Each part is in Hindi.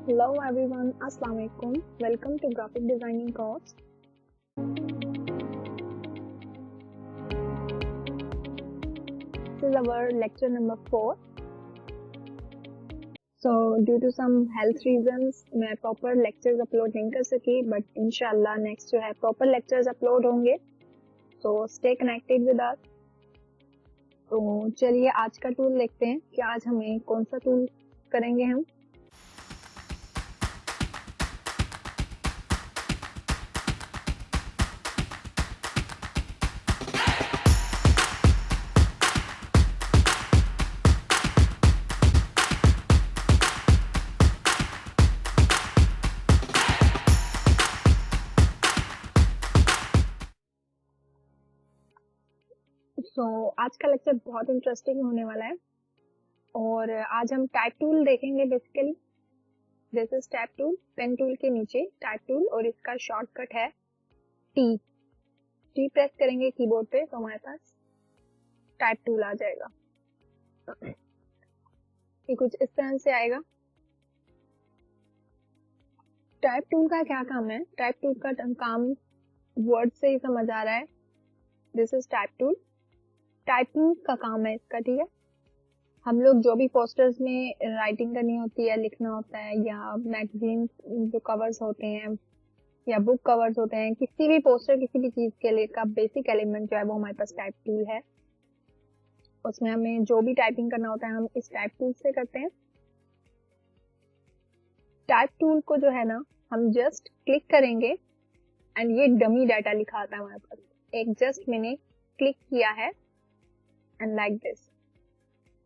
Hello everyone, Assalamu alaikum. Welcome to Graphic Designing course. This is our lecture number 4. So due to some health reasons मैं proper lectures upload नहीं कर सकी, but इंशाल्लाह next जो है proper lectures upload होंगे. So stay connected with us. तो चलिए आज का टूल देखते हैं कि आज हमें कौन सा टूल करेंगे हम. आज का लेक्चर बहुत इंटरेस्टिंग होने वाला है और आज हम टाइप टूल देखेंगे. Basically this is type tool, pen tool के नीचे टाइप टूल और इसका शॉर्टकट है टी. टी प्रेस करेंगे कीबोर्ड पे तो हमारे पास टाइप टूल आ जाएगा. ये कुछ इस तरह से आएगा. टाइप टूल का क्या काम है? टाइप टूल का काम वर्ड से ही समझ आ रहा है. This is type tool. Typing का काम है इसका. ठीक है, हम लोग जो भी पोस्टर्स में राइटिंग करनी होती है, लिखना होता है, या मैगजीन जो कवर्स होते हैं या बुक कवर्स होते हैं, किसी भी पोस्टर किसी भी चीज के लिए का बेसिक एलिमेंट जो है वो हमारे पास टाइप टूल है. उसमें हमें जो भी टाइपिंग करना होता है हम इस टाइप टूल से करते हैं. टाइप टूल को जो है ना हम जस्ट क्लिक करेंगे एंड ये डमी डाटा लिखा आता है हमारे पास. एक जस्ट मैंने क्लिक किया है एंड लाइक दिस,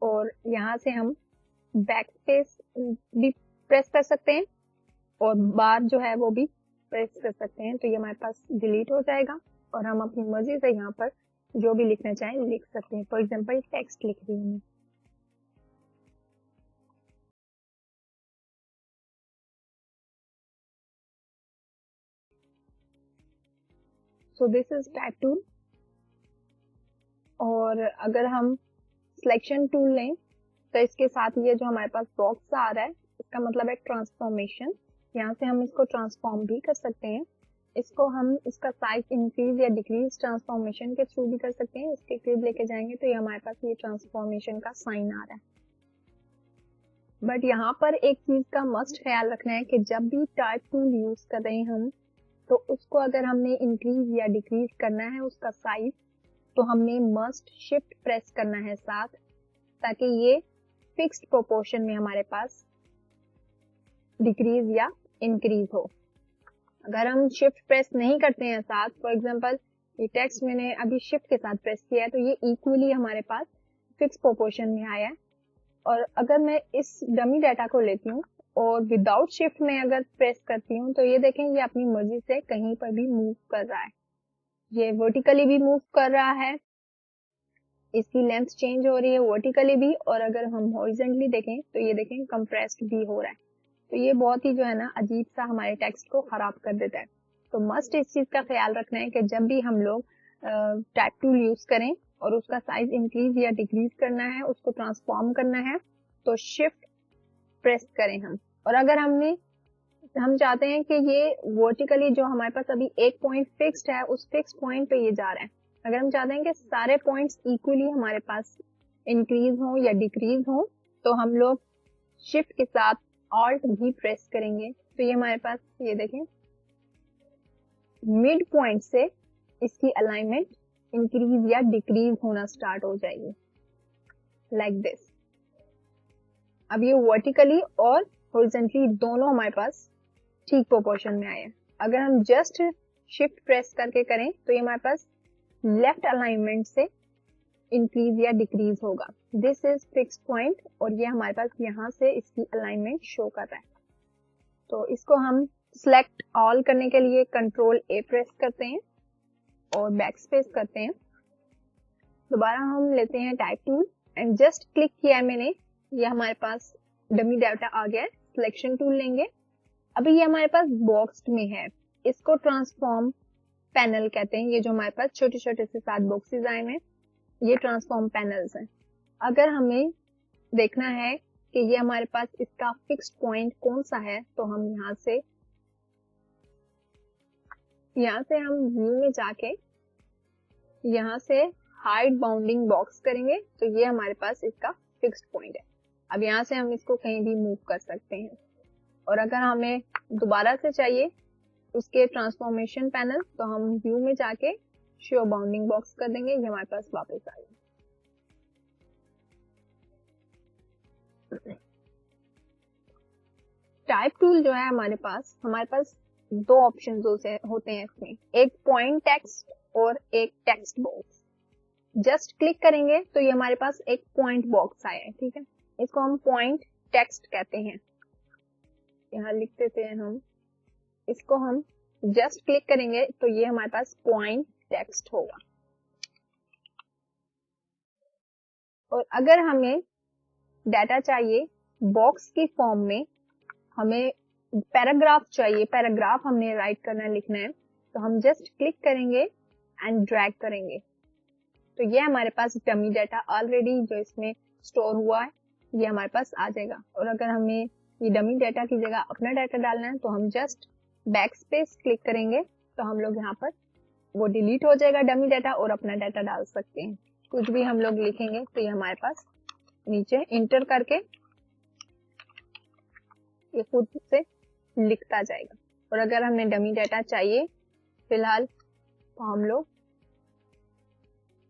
और यहाँ से हम बैक स्पेस भी प्रेस कर सकते हैं और बार जो है वो भी प्रेस कर सकते हैं. तो ये हमारे पास डिलीट हो जाएगा और हम अपनी मर्जी से यहाँ पर जो भी लिखना चाहें लिख सकते हैं. फॉर एग्जांपल टेक्स्ट लिख रही हूँ. So this is type tool. और अगर हम सिलेक्शन टूल लें तो इसके साथ ये जो हमारे पास बॉक्स आ रहा है इसका मतलब है ट्रांसफॉर्मेशन. यहाँ से हम इसको ट्रांसफॉर्म भी कर सकते हैं. इसको हम इसका साइज इंक्रीज या डिक्रीज ट्रांसफॉर्मेशन के थ्रू भी कर सकते हैं. इसके करीब लेके जाएंगे तो ये हमारे पास ये ट्रांसफॉर्मेशन का साइन आ रहा है. बट यहाँ पर एक चीज का मस्ट ख्याल रखना है कि जब भी टाइप टूल यूज कर रहे हैं हम, तो उसको अगर हमने इंक्रीज या डिक्रीज करना है उसका साइज, तो हमने मस्ट शिफ्ट प्रेस करना है साथ, ताकि ये फिक्स्ड प्रोपोर्शन में हमारे पास डिक्रीज या इंक्रीज हो. अगर हम शिफ्ट प्रेस नहीं करते हैं साथ, फॉर एग्जांपल ये टेक्स्ट मैंने अभी शिफ्ट के साथ प्रेस किया है तो ये इक्वली हमारे पास फिक्स प्रोपोर्शन में आया है. और अगर मैं इस डमी डाटा को लेती हूँ और विदाउट शिफ्ट में अगर प्रेस करती हूँ तो ये देखें ये अपनी मर्जी से कहीं पर भी मूव कर रहा है. ये वर्टिकली भी मूव कर रहा है, इसकी लेंथ चेंज हो रही है वर्टिकली भी, और अगर हम हॉरिजॉन्टली देखें तो ये देखें कंप्रेस्ड भी हो रहा है. तो ये बहुत ही जो है ना अजीब सा हमारे टेक्स्ट को खराब कर देता है. तो मस्ट इस चीज का ख्याल रखना है कि जब भी हम लोग टाइप टूल यूज करें और उसका साइज इंक्रीज या डिक्रीज करना है, उसको ट्रांसफॉर्म करना है, तो शिफ्ट प्रेस करें हम. और अगर हम चाहते हैं कि ये वर्टिकली जो हमारे पास अभी एक पॉइंट फिक्स्ड है उस फिक्स पॉइंट पे ये जा रहा है, अगर हम चाहते हैं कि सारे पॉइंट्स इक्वली हमारे पास इंक्रीज हो या डिक्रीज हो, तो हम लोग शिफ्ट के साथ ऑल्ट भी प्रेस करेंगे. तो ये हमारे पास ये देखें मिड पॉइंट से इसकी अलाइनमेंट इंक्रीज या डिक्रीज होना स्टार्ट हो जाएगी लाइक दिस. अब ये वर्टिकली और हॉरिजॉन्टली दोनों हमारे पास ठीक प्रोपोर्शन में आए. अगर हम जस्ट शिफ्ट प्रेस करके करें तो ये हमारे पास लेफ्ट अलाइनमेंट से इंक्रीज या डिक्रीज होगा. दिस इज फिक्स्ड पॉइंट और ये हमारे पास यहाँ से इसकी अलाइनमेंट शो कर रहा है. तो इसको हम सिलेक्ट ऑल करने के लिए कंट्रोल ए प्रेस करते हैं और बैक स्पेस करते हैं. दोबारा हम लेते हैं type tool and just click किया है मैंने, ये हमारे पास डमी डाटा आ गया है. सिलेक्शन टूल लेंगे. अभी ये हमारे पास बॉक्स में है, इसको ट्रांसफॉर्म पैनल कहते हैं. ये जो हमारे पास छोटे छोटे से 7 बॉक्सेस आए हैं ये ट्रांसफॉर्म पैनल्स हैं. अगर हमें देखना है कि ये हमारे पास इसका फिक्स्ड पॉइंट कौन सा है, तो हम यहाँ से हम व्यू में जाके यहाँ से हाइड बाउंडिंग बॉक्स करेंगे, तो ये हमारे पास इसका फिक्स्ड पॉइंट है। अब यहाँ से हम इसको कहीं भी मूव कर सकते हैं। और अगर हमें दोबारा से चाहिए उसके ट्रांसफॉर्मेशन पैनल, तो हम व्यू में जाके शो बाउंडिंग बॉक्स कर देंगे, ये हमारे पास वापस आ जाएगा। टाइप टूल जो है हमारे पास दो ऑप्शन होते हैं इसमें, एक पॉइंट टेक्स्ट और एक टेक्स्ट बॉक्स। जस्ट क्लिक करेंगे तो ये हमारे पास एक पॉइंट बॉक्स आया है, ठीक है। इसको हम पॉइंट टेक्स्ट कहते हैं। यहाँ लिख देते हैं हम, इसको हम जस्ट क्लिक करेंगे तो ये हमारे पास पॉइंट टेक्स्ट होगा। और अगर हमें डाटा चाहिए बॉक्स की फॉर्म में, हमें पैराग्राफ चाहिए, पैराग्राफ हमने राइट करना है, लिखना है, तो हम जस्ट क्लिक करेंगे एंड ड्रैग करेंगे, तो ये हमारे पास डमी डाटा ऑलरेडी जो इसमें स्टोर हुआ है ये हमारे पास आ जाएगा। और अगर हमें ये डमी डाटा की जगह अपना डाटा डालना है तो हम जस्ट बैक स्पेस क्लिक करेंगे, तो हम लोग यहाँ पर वो डिलीट हो जाएगा डमी डाटा और अपना डाटा डाल सकते हैं। कुछ भी हम लोग लिखेंगे तो ये हमारे पास नीचे इंटर करके ये खुद से लिखता जाएगा। और अगर हमें डमी डाटा चाहिए फिलहाल, तो हम लोग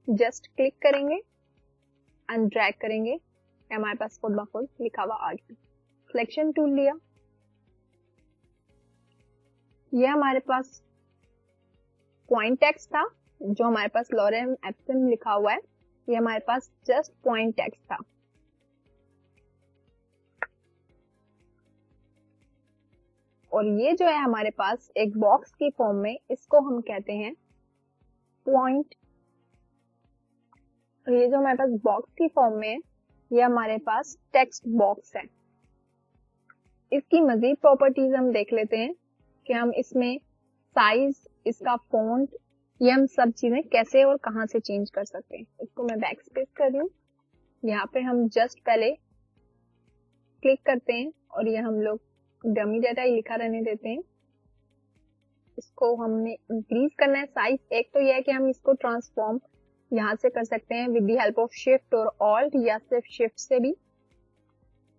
जस्ट क्लिक करेंगे एंड ड्रैग करेंगे, हमारे पास खुद ब खुद लिखा हुआ आ गया। सिलेक्शन टूल लिया, ये हमारे पास पॉइंट टेक्स्ट था जो हमारे पास लॉरेम एप्सिम लिखा हुआ है, ये हमारे पास जस्ट पॉइंट टेक्स्ट था। और ये जो है हमारे पास एक बॉक्स की फॉर्म में, इसको हम कहते हैं पॉइंट। और ये जो हमारे पास बॉक्स की फॉर्म में है ये हमारे पास टेक्स्ट बॉक्स है। इसकी मजीद प्रॉपर्टीज हम देख लेते हैं कि हम इसमें साइज, इसका फॉन्ट, ये हम सब चीजें कैसे और कहां से चेंज कर सकते हैं। इसको मैं बैक स्पेस कर रही हूँ, यहाँ पे हम जस्ट पहले क्लिक करते हैं और ये हम लोग डमी डाटा ही लिखा रहने देते हैं। इसको हमने इंक्रीज करना है साइज। एक तो यह है कि हम इसको ट्रांसफॉर्म यहाँ से कर सकते हैं with the help of shift और ऑल्ट, या सिर्फ शिफ्ट से भी।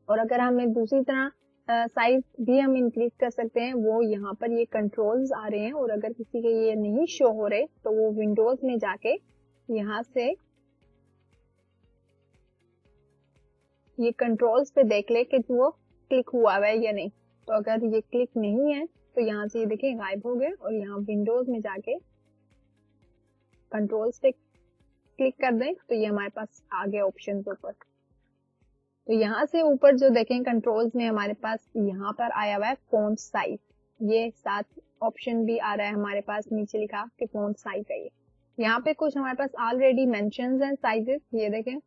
और अगर हमें दूसरी तरह साइज भी हम इंक्रीज कर सकते हैं, वो यहाँ पर ये कंट्रोल्स आ रहे हैं। और अगर किसी के ये नहीं शो हो रहे तो वो विंडोज में जाके यहाँ से ये कंट्रोल्स पे देख ले कि वो क्लिक हुआ है या नहीं। तो अगर ये क्लिक नहीं है तो यहाँ से ये देखिए गायब हो गए, और यहाँ विंडोज में जाके कंट्रोल्स पे क्लिक कर दें तो ये हमारे पास आ गया ऑप्शन ऊपर। तो यहाँ से ऊपर जो देखें कंट्रोल्स में हमारे पास यहाँ पर आया हुआ है फॉन्ट साइज, ये साथ ऑप्शन भी आ रहा है हमारे पास, नीचे लिखा कि फॉन्ट साइज है। ये यहाँ पे कुछ हमारे पास ऑलरेडी मेंशंस हैं साइजेस, ये देखें।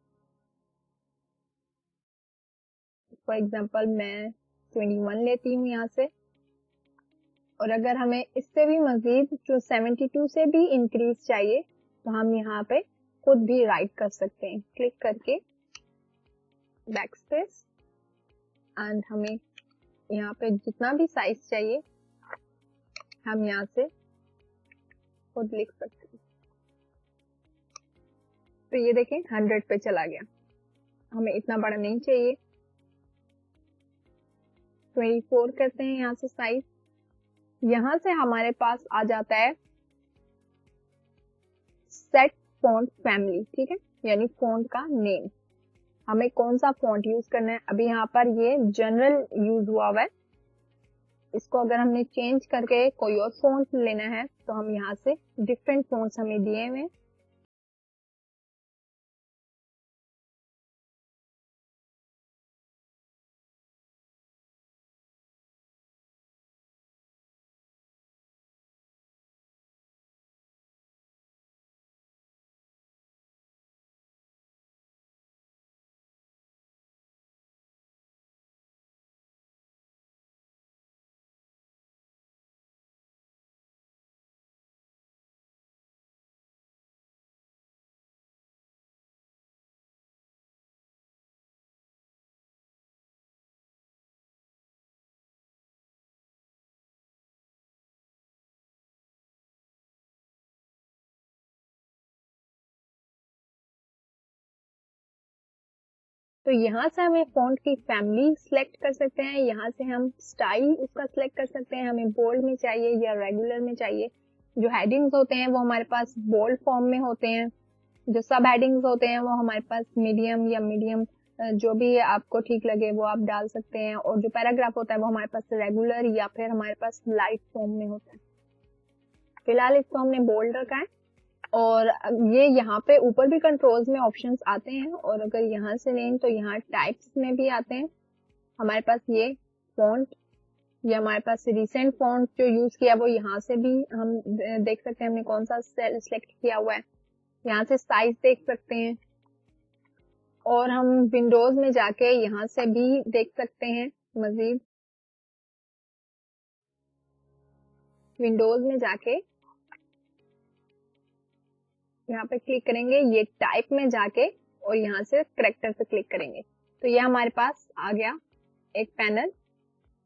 फॉर एग्जांपल मैं 21 लेती हूँ यहाँ से। और अगर हमें इससे भी मजीद जो 72 से भी इंक्रीज चाहिए तो हम यहाँ पे खुद भी राइट कर सकते हैं, क्लिक करके बैक स्पेस, एंड हमें यहाँ पे जितना भी साइज चाहिए हम यहाँ से खुद लिख सकते हैं। तो ये देखें 100 पे चला गया, हमें इतना बड़ा नहीं चाहिए। 24 करते हैं यहाँ से साइज। यहाँ से हमारे पास आ जाता है सेट फॉन्ट फैमिली, ठीक है, यानी फॉन्ट का नेम, हमें कौन सा फॉन्ट यूज करना है। अभी यहाँ पर ये जनरल यूज हुआ है, इसको अगर हमने चेंज करके कोई और फॉन्ट लेना है तो हम यहाँ से डिफरेंट फॉन्ट्स हमें दिए हुए हैं। तो यहाँ से हमें फॉन्ट की फैमिली सिलेक्ट कर सकते हैं, यहाँ से हम स्टाइल उसका सिलेक्ट कर सकते हैं, हमें बोल्ड में चाहिए या रेगुलर में चाहिए। जो हेडिंग्स होते हैं वो हमारे पास बोल्ड फॉर्म में होते हैं, जो सब हेडिंग्स होते हैं वो हमारे पास मीडियम या मीडियम जो भी आपको ठीक लगे वो आप डाल सकते हैं, और जो पैराग्राफ होता है वो हमारे पास रेगुलर या फिर हमारे पास लाइट फॉर्म में होता है। फिलहाल इसको हमने बोल्ड रखा है, और ये यहाँ पे ऊपर भी कंट्रोल्स में ऑप्शंस आते हैं, और अगर यहाँ से लें तो यहाँ टाइप्स में भी आते हैं हमारे पास ये फॉन्ट, या हमारे पास रिसेंट फॉन्ट जो यूज किया वो यहाँ से भी हम देख सकते हैं हमने कौन सा सिलेक्ट किया हुआ है। यहाँ से साइज देख सकते हैं, और हम विंडोज में जाके यहाँ से भी देख सकते हैं मजीद। विंडोज में जाके यहाँ पे क्लिक करेंगे, ये टाइप में जाके और यहाँ से करेक्टर पे क्लिक करेंगे तो ये हमारे पास आ गया एक पैनल।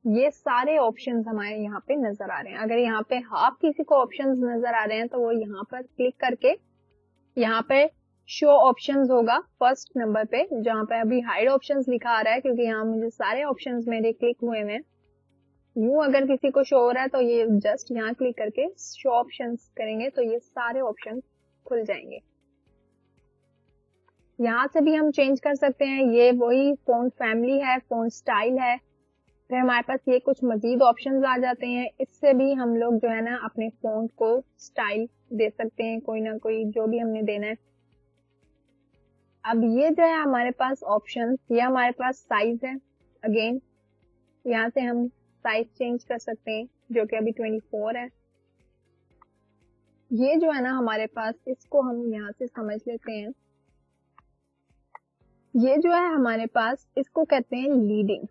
ये सारे ऑप्शंस हमारे यहाँ पे नजर आ रहे हैं। अगर यहाँ पे हाफ किसी को ऑप्शंस नजर आ रहे हैं तो वो यहाँ पर क्लिक करके यहाँ पे शो ऑप्शंस होगा फर्स्ट नंबर पे, जहाँ पे अभी हाइड ऑप्शंस लिखा आ रहा है क्योंकि यहाँ मुझे सारे ऑप्शंस मेरे क्लिक हुए हैं। यूं अगर किसी को शो हो रहा है तो ये जस्ट यहाँ क्लिक करके शो ऑप्शंस करेंगे तो ये सारे ऑप्शंस खुल जाएंगे। यहाँ से भी हम चेंज कर सकते हैं, ये वही फॉन्ट फैमिली है, फॉन्ट स्टाइल है, फिर हमारे पास ये कुछ मजीद ऑप्शंस आ जाते हैं। इससे भी हम लोग जो है ना अपने फॉन्ट को स्टाइल दे सकते हैं, कोई ना कोई जो भी हमने देना है। अब ये जो है हमारे पास ऑप्शंस, ये हमारे पास साइज है। अगेन यहाँ से हम साइज चेंज कर सकते हैं जो कि अभी 24 है। ये जो है ना हमारे पास, इसको हम यहाँ से समझ लेते हैं। ये जो है हमारे पास, इसको कहते हैं लीडिंग।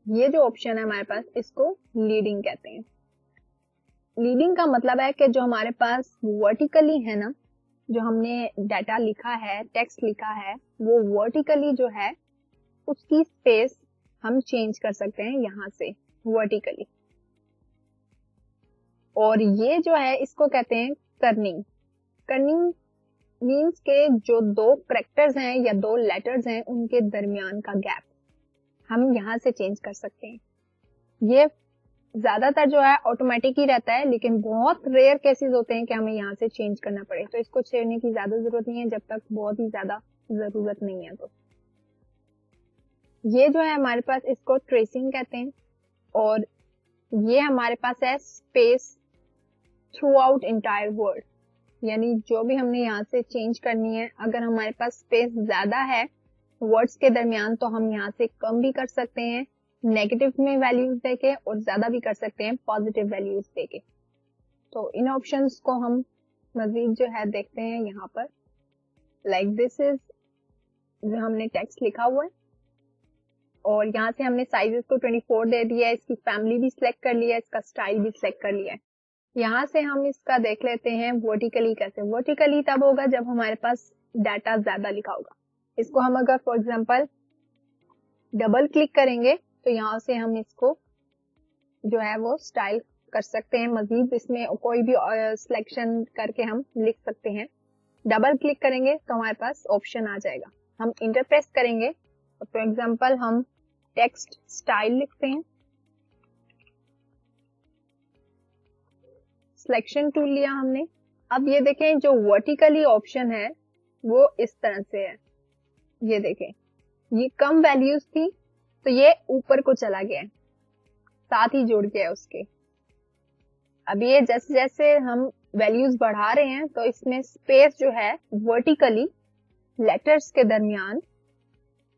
ये जो ऑप्शन है हमारे पास इसको लीडिंग कहते हैं। लीडिंग का मतलब है कि जो हमारे पास वर्टिकली है ना, जो हमने डाटा लिखा है, टेक्स्ट लिखा है, वो वर्टिकली जो है उसकी स्पेस हम चेंज कर सकते हैं यहाँ से वर्टिकली। और ये जो है इसको कहते हैं कर्निंग। कर्निंग मीन्स के जो दो कैरेक्टर्स हैं या दो लेटर्स हैं उनके दरमियान का गैप हम यहाँ से चेंज कर सकते हैं। ये ज्यादातर जो है ऑटोमेटिक ही रहता है, लेकिन बहुत रेयर केसेस होते हैं कि हमें यहाँ से चेंज करना पड़े, तो इसको छेड़ने की ज्यादा जरूरत नहीं है जब तक बहुत ही ज्यादा जरूरत नहीं है। तो ये जो है हमारे पास, इसको ट्रेसिंग कहते हैं। और ये हमारे पास है space through out entire word, यानी जो भी हमने यहाँ से चेंज करनी है, अगर हमारे पास स्पेस ज्यादा है वर्ड्स के दरमियान तो हम यहाँ से कम भी कर सकते हैं नेगेटिव में वैल्यूज देके, और ज्यादा भी कर सकते हैं पॉजिटिव वैल्यूज देके। तो इन ऑप्शंस को हम मजीद जो है देखते हैं यहाँ पर। लाइक दिस इज जो हमने टेक्स्ट लिखा हुआ है, और यहाँ से हमने साइजेस को 24 दे दिया है, इसकी फैमिली भी सिलेक्ट कर लिया है, इसका स्टाइल भी सिलेक्ट कर लिया है। यहाँ से हम इसका देख लेते हैं वर्टिकली कैसे। वर्टिकली तब होगा जब हमारे पास डाटा ज्यादा लिखा होगा। इसको हम अगर फॉर एग्जांपल डबल क्लिक करेंगे तो यहाँ से हम इसको जो है वो स्टाइल कर सकते हैं मजीद, इसमें कोई भी सिलेक्शन करके हम लिख सकते हैं। डबल क्लिक करेंगे तो हमारे पास ऑप्शन आ जाएगा, हम इंटर प्रेस करेंगे तो फॉर एग्जांपल हम टेक्स्ट स्टाइल लिखते हैं, सिलेक्शन टूल लिया हमने। अब ये देखें जो वर्टिकली ऑप्शन है वो इस तरह से है, ये देखें ये कम वैल्यूज थी तो ये ऊपर को चला गया है, साथ ही जुड़ गया उसके। अब ये जैसे जैसे हम वैल्यूज बढ़ा रहे हैं तो इसमें स्पेस जो है वर्टिकली लेटर्स के दरमियान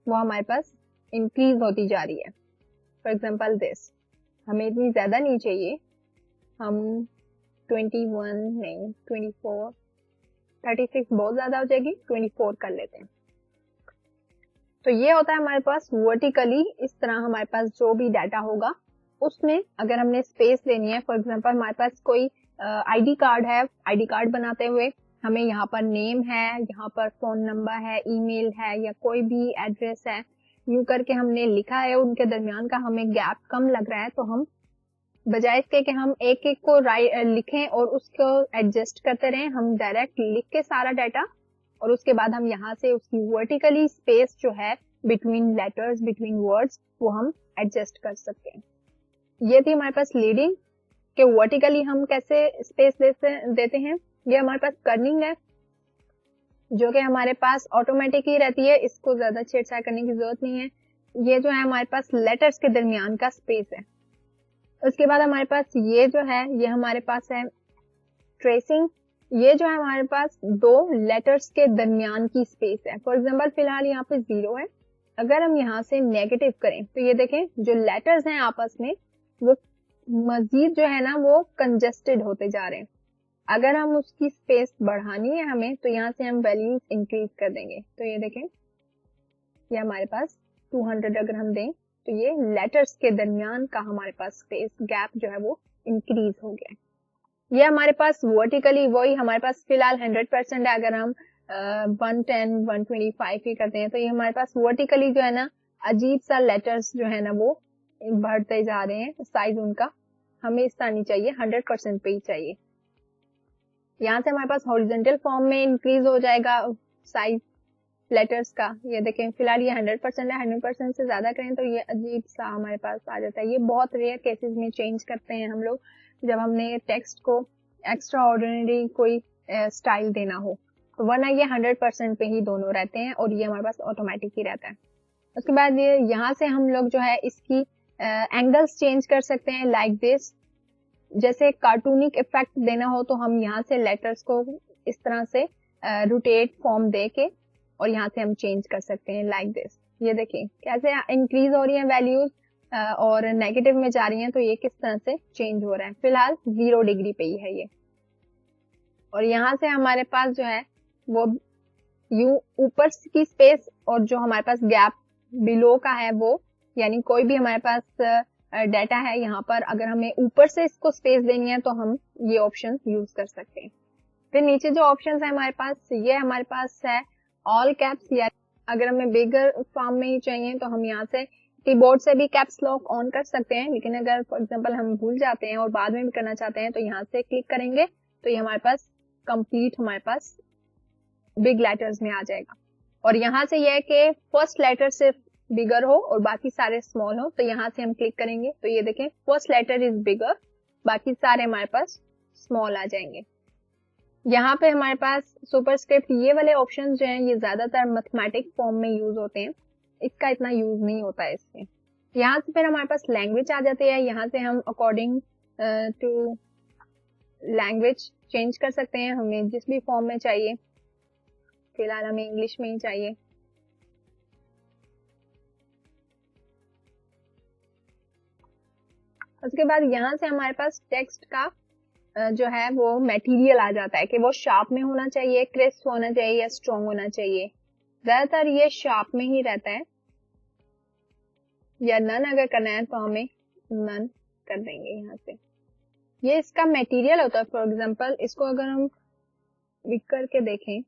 वो हमारे पास इंक्रीज होती जा रही है। फॉर एग्जांपल दिस, हमें इतनी ज्यादा नहीं चाहिए, हम 21 नहीं 24, 36 बहुत ज्यादा हो जाएगी, 24 कर लेते हैं। तो ये होता है हमारे पास वर्टिकली। इस तरह हमारे पास जो भी डाटा होगा उसमें अगर हमने स्पेस लेनी है, फॉर एग्जांपल हमारे पास कोई आईडी कार्ड है, आईडी कार्ड बनाते हुए हमें यहाँ पर नेम है, यहाँ पर फोन नंबर है, ईमेल है, या कोई भी एड्रेस है, यूं करके हमने लिखा है, उनके दरमियान का हमें गैप कम लग रहा है तो हम बजाय इसके कि हम एक एक को लिखें और उसको एडजस्ट करते रहें, हम डायरेक्ट लिख के सारा डाटा और उसके बाद हम यहाँ से उसकी वर्टिकली स्पेस जो है बिटवीन लेटर्स, बिटवीन वर्ड्स, वो हम एडजस्ट कर सकते हैं। ये थी हमारे पास लीडिंग के वर्टिकली हम कैसे स्पेस देते हैं। ये हमारे पास कर्निंग है जो कि हमारे पास ऑटोमेटिक ही रहती है, इसको ज्यादा छेड़छाड़ करने की जरूरत नहीं है। ये जो है हमारे पास लेटर्स के दरमियान का स्पेस है। उसके बाद हमारे पास ये जो है, ये हमारे पास है ट्रेसिंग। ये जो है हमारे पास दो लेटर्स के दरमियान की स्पेस है। फॉर एग्जांपल फिलहाल यहाँ पे 0 है, अगर हम यहाँ से नेगेटिव करें तो ये देखें जो लेटर्स हैं आपस में वो मजीद जो है ना वो कंजेस्टेड होते जा रहे हैं। अगर हम उसकी स्पेस बढ़ानी है हमें, तो यहाँ से हम वैल्यूज इंक्रीज कर देंगे। तो ये देखें, ये हमारे पास 200 अगर हम दें तो ये लेटर्स के दरमियान का हमारे पास स्पेस गैप जो है वो इंक्रीज हो गया। ये हमारे पास वर्टिकली वही हमारे पास फिलहाल 100% है। अगर हम 110, 125 ही करते हैं तो ये हमारे पास वर्टिकली जो है ना अजीब सा लेटर्स जो है ना वो बढ़ते जा रहे हैं। साइज उनका हमें इस तरह नहीं चाहिए, 100% पे ही चाहिए। यहाँ से हमारे पास हॉरिजॉन्टल फॉर्म में इंक्रीज हो जाएगा साइज लेटर्स का। ये देखें फिलहाल ये 100% है, 100% से ज्यादा करें तो ये अजीब सा हमारे पास आ जाता है। ये बहुत रेयर केसेस में चेंज करते हैं हम लोग, जब हमने टेक्स्ट को एक्स्ट्रा ऑर्डिनरी कोई स्टाइल देना हो, तो वरना ये 100% पे ही दोनों रहते हैं और ये हमारे पास ऑटोमेटिक ही रहता है। उसके बाद ये यहाँ से हम लोग जो है इसकी एंगल्स चेंज कर सकते हैं लाइक दिस। जैसे कार्टूनिक इफेक्ट देना हो तो हम यहाँ से लेटर्स को इस तरह से रोटेट फॉर्म दे के और यहाँ से हम चेंज कर सकते हैं लाइक दिस। ये देखिए कैसे इंक्रीज हो रही है वैल्यूज और नेगेटिव में जा रही हैं, तो ये किस तरह से चेंज हो रहा है। फिलहाल 0 डिग्री पे ही है ये। और यहाँ से हमारे पास जो है वो यू ऊपर की स्पेस और जो हमारे पास गैप बिलो का है वो, यानी कोई भी हमारे पास डाटा है यहाँ पर, अगर हमें ऊपर से इसको स्पेस देनी है तो हम ये ऑप्शन यूज कर सकते हैं। फिर नीचे जो ऑप्शन है हमारे पास, ये हमारे पास है ऑल कैप्स, या अगर हमें बिगर फॉर्म में ही चाहिए तो हम यहाँ से कीबोर्ड से भी कैप्स लॉक ऑन कर सकते हैं। लेकिन अगर फॉर एग्जांपल हम भूल जाते हैं और बाद में भी करना चाहते हैं तो यहाँ से क्लिक करेंगे तो ये हमारे पास कंप्लीट हमारे पास बिग लेटर्स में आ जाएगा। और यहाँ से यह है कि फर्स्ट लेटर सिर्फ बिगर हो और बाकी सारे स्मॉल हो, तो यहाँ से हम क्लिक करेंगे तो ये देखें फर्स्ट लेटर इज बिगर, बाकी सारे हमारे पास स्मॉल आ जाएंगे। यहाँ पे हमारे पास सुपरस्क्रिप्ट ये वाले ऑप्शन जो हैं ये ज्यादातर मैथमेटिक फॉर्म में यूज होते हैं, इसका इतना यूज नहीं होता है इसमें। यहाँ से फिर हमारे पास लैंग्वेज आ जाती है। यहाँ से हम अकॉर्डिंग टू लैंग्वेज चेंज कर सकते हैं, हमें जिस भी फॉर्म में चाहिए। फिलहाल हमें इंग्लिश में ही चाहिए। उसके बाद यहाँ से हमारे पास टेक्स्ट का जो है वो मटेरियल आ जाता है कि वो शार्प में होना चाहिए, क्रिस्प होना चाहिए या स्ट्रॉन्ग होना चाहिए। ज्यादातर ये शार्प में ही रहता है, या नन अगर करना है तो हमें नन कर देंगे यहाँ से। ये इसका मटेरियल होता है। फॉर एग्जांपल इसको अगर हम क्लिक करके देखें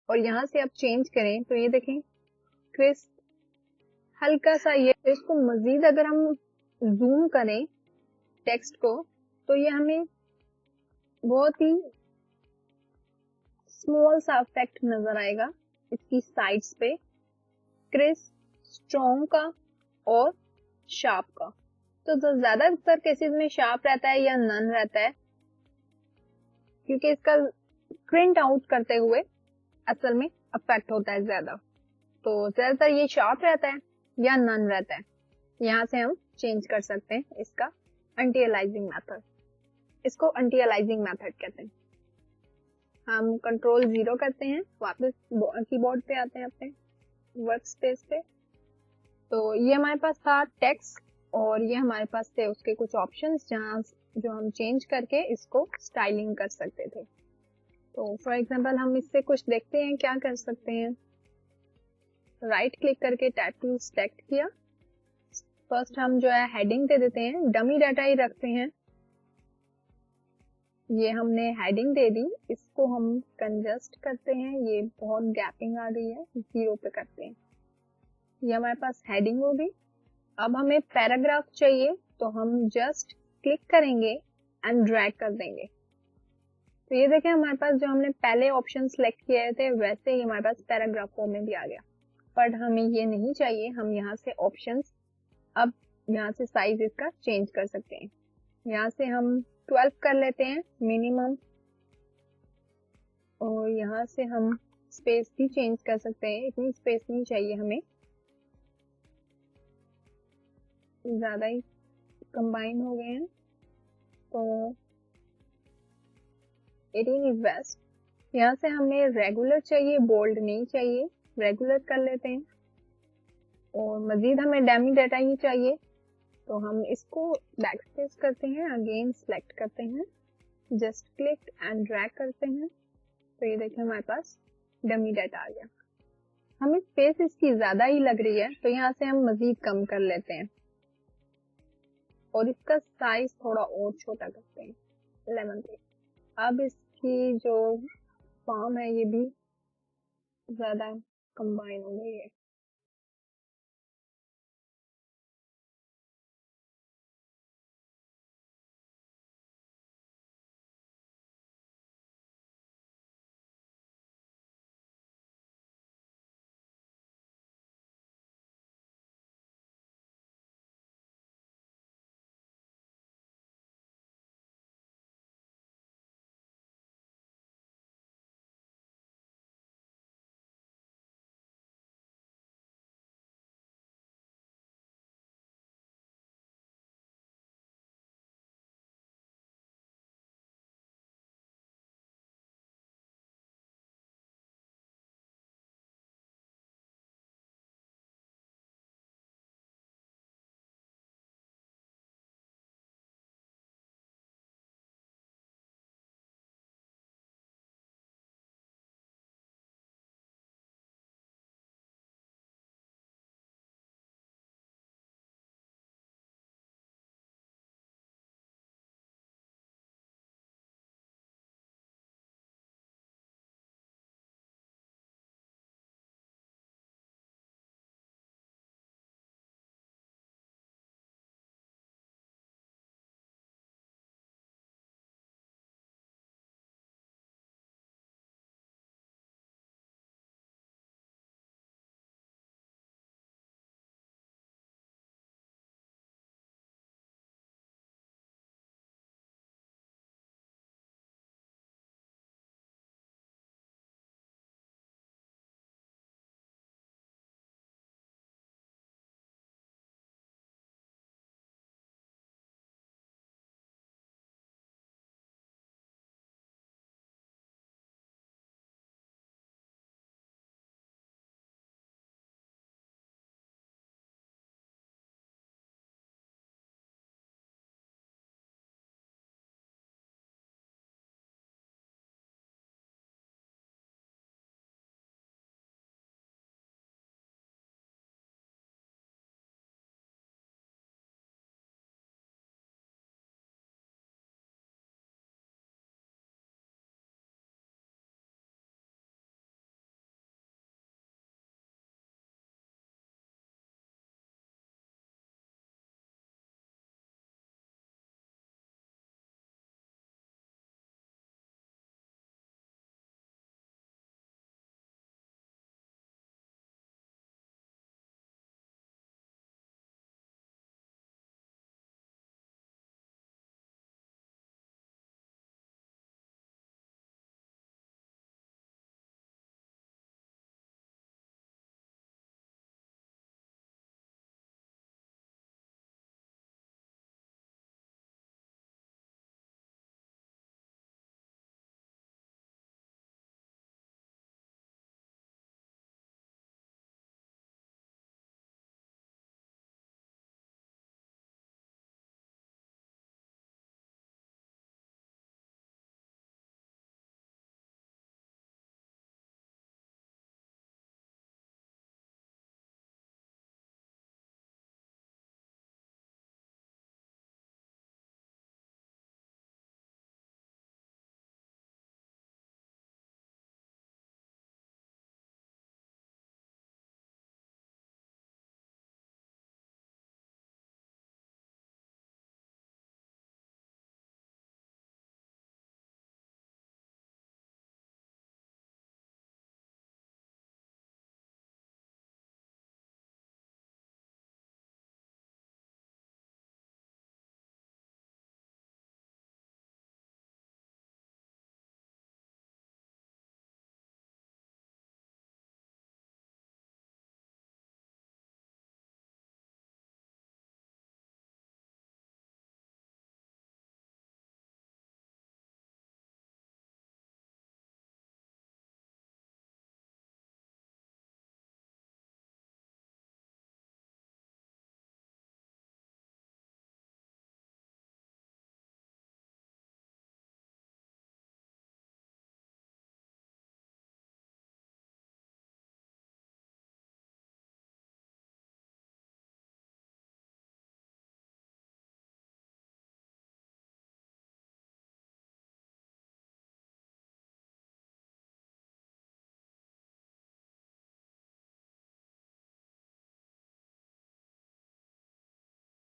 और यहाँ से आप चेंज करें तो ये देखें क्रिस्प हल्का सा। ये इसको मजीद अगर हम जूम करें टेक्स्ट को तो ये हमें बहुत ही स्मॉल सा इफेक्ट नजर आएगा इसकी साइड्स पे, क्रिस्प, स्ट्रॉन्ग का और शार्प का। तो ज्यादातर केसेस में शार्प रहता है या नन रहता है, क्योंकि इसका प्रिंट आउट करते हुए असल में इफेक्ट होता है ज्यादा। तो ज्यादातर ये शार्प रहता है या नन रहता है। यहाँ से हम चेंज कर सकते हैं इसका एंटी अलाइजिंग मेथड। इसको एंटी अलाइजिंग मेथड कहते हैं। हम कंट्रोल 0 करते हैं, वापस कीबोर्ड पे आते हैं अपने वर्क स्पेस पे। तो ये हमारे पास था टेक्स्ट और ये हमारे पास थे उसके कुछ ऑप्शंस जहाँ जो हम चेंज करके इसको स्टाइलिंग कर सकते थे। तो फॉर एग्जांपल हम इससे कुछ देखते हैं क्या कर सकते हैं। राइट क्लिक करके टाइप टू सेलेक्ट किया। फर्स्ट हम जो है हेडिंग दे देते हैं, डमी डाटा ही रखते हैं। ये हमने हेडिंग दे दी, इसको हम कंजस्ट करते हैं, ये बहुत गैपिंग आ गई है, 0 पे करते हैं। ये हमारे पास हेडिंग हो गई। अब हमें पैराग्राफ चाहिए तो हम जस्ट क्लिक करेंगे एंड ड्रैग कर देंगे। तो ये देखें हमारे पास जो हमने पहले ऑप्शन सेलेक्ट किए थे वैसे ही हमारे पास पैराग्राफ फॉर्म में भी आ गया। बट हमें ये नहीं चाहिए, हम यहाँ से ऑप्शंस, अब यहाँ से साइज इसका चेंज कर सकते हैं। यहाँ से हम 12 कर लेते हैं मिनिमम, और यहाँ से हम स्पेस भी चेंज कर सकते हैं, इतनी स्पेस नहीं चाहिए हमें, ज़्यादा ही कंबाइन हो गए हैं, तो 18 इज बेस्ट। यहाँ से हमें रेगुलर चाहिए, बोल्ड नहीं चाहिए, रेगुलर कर लेते हैं। और मजीद हमें डेमी डाटा ही चाहिए, तो हम इसको बैकस्पेस करते हैं, अगेन सेलेक्ट करते हैं, जस्ट क्लिक एंड ड्रैग करते हैं, तो ये देखिए हमारे पास डमी डाटा आ गया। हमें स्पेस इसकी ज्यादा ही लग रही है, तो यहाँ से हम मजीद कम कर लेते हैं और इसका साइज थोड़ा और छोटा करते हैं 11 पे। अब इसकी जो फॉर्म है ये भी ज्यादा कंबाइन हो गई है।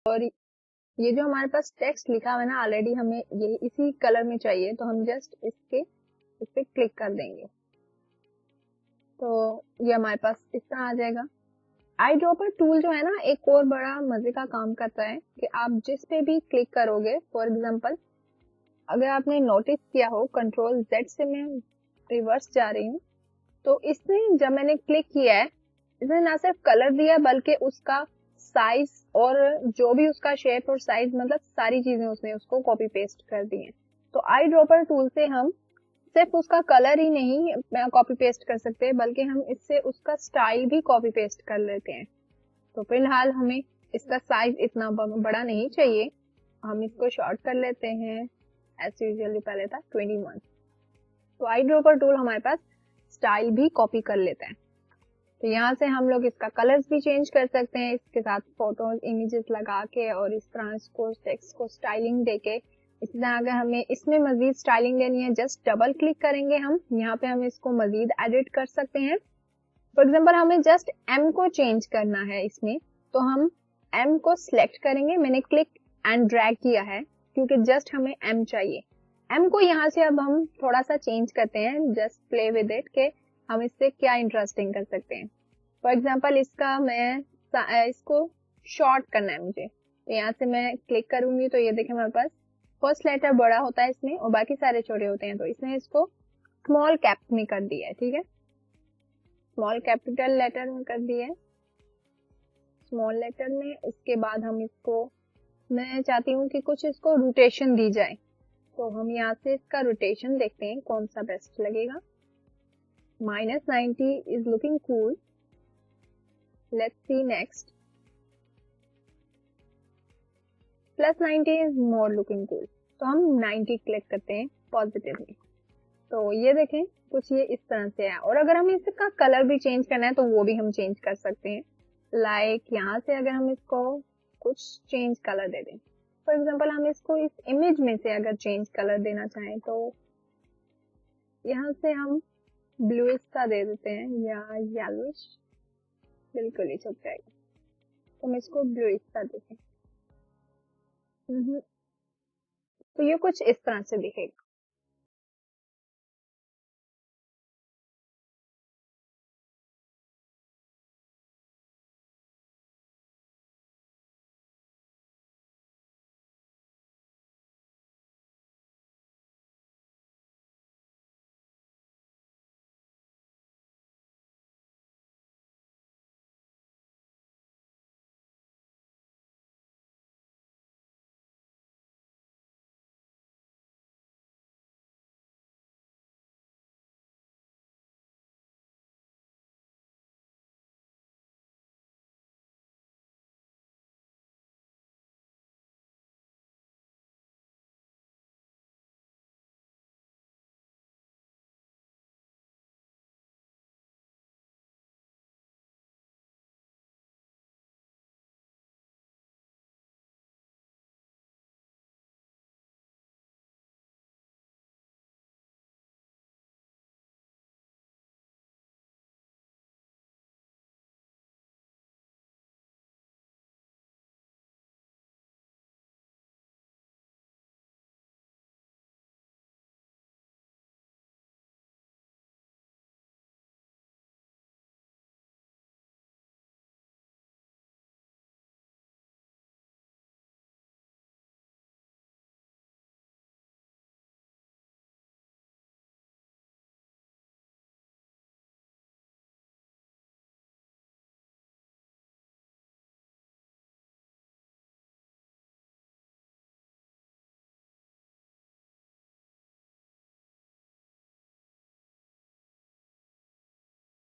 और ये जो हमारे पास टेक्स्ट लिखा हुआ है ना ऑलरेडी, हमें ये इसी कलर में चाहिए, तो हम जस्ट इस पे क्लिक कर देंगे तो ये हमारे पास इस तरह आ जाएगा। आई ड्रॉपर टूल जो है ना एक और बड़ा मजे का काम करता है कि आप जिस पे भी क्लिक करोगे, फॉर एग्जांपल अगर आपने नोटिस किया हो कंट्रोल जेड से मैं रिवर्स जा रही हूँ, तो इसने जब मैंने क्लिक किया है, इसने ना सिर्फ कलर दिया बल्कि उसका साइज और जो भी उसका शेप और साइज, मतलब सारी चीजें उसने उसको कॉपी पेस्ट कर दी हैं। तो आई ड्रॉपर टूल से हम सिर्फ उसका कलर ही नहीं कॉपी पेस्ट कर सकते, बल्कि हम इससे उसका स्टाइल भी कॉपी पेस्ट कर लेते हैं। तो फिलहाल हमें इसका साइज इतना बड़ा नहीं चाहिए, हम इसको शॉर्ट कर लेते हैं, एज यूजुअली पहले था 21। तो आई ड्रॉपर टूल हमारे पास स्टाइल भी कॉपी कर लेता है। तो यहाँ से हम लोग इसका कलर्स भी चेंज कर सकते हैं, इसके साथ फोटोज इमेजेस लगा के और इस तरह इसको टेक्स्ट को स्टाइलिंग देके। इसी तरह अगर हमें इसमें मजीद स्टाइलिंग देनी है, जस्ट डबल क्लिक करेंगे हम, यहाँ पे हम इसको मजीद एडिट कर सकते हैं। फॉर एग्जाम्पल हमें जस्ट एम को चेंज करना है इसमें, तो हम एम को सिलेक्ट करेंगे, मैंने क्लिक एंड ड्रैग किया है क्योंकि जस्ट हमें एम चाहिए। एम को यहाँ से अब हम थोड़ा सा चेंज करते हैं, जस्ट प्ले विद इट के हम इससे क्या इंटरेस्टिंग कर सकते हैं। फॉर एग्जाम्पल इसका मैं इसको शॉर्ट करना है मुझे, तो यहाँ से मैं क्लिक करूंगी तो ये देखें हमारे पास फर्स्ट लेटर बड़ा होता है इसमें और बाकी सारे छोटे होते हैं, तो इसने इसको स्मॉल कैप में कर दिया है, ठीक है, स्मॉल कैपिटल लेटर में कर दिया है, स्मॉल लेटर में। उसके बाद हम इसको, मैं चाहती हूँ कि कुछ इसको रोटेशन दी जाए, तो हम यहाँ से इसका रोटेशन देखते हैं कौन सा बेस्ट लगेगा। -90 is looking cool. Let's see next. +90 is more looking cool. तो हम 90 क्लिक करते हैं पॉजिटिवली। तो ये देखें कुछ ये इस तरह से है। और अगर हमें इसका कलर भी चेंज करना है तो वो भी हम चेंज कर सकते हैं। लाइक यहाँ से अगर हम इसको कुछ चेंज कलर दे दें, फॉर एग्जाम्पल हम इसको इस इमेज में से अगर चेंज कलर देना चाहें तो यहाँ से हम ब्लूइश सा दे देते हैं या येलोइश, बिल्कुल ही छुप जाएगा, तो हम इसको ब्लूइश सा देते हैं। तो ये कुछ इस तरह से दिखेगा।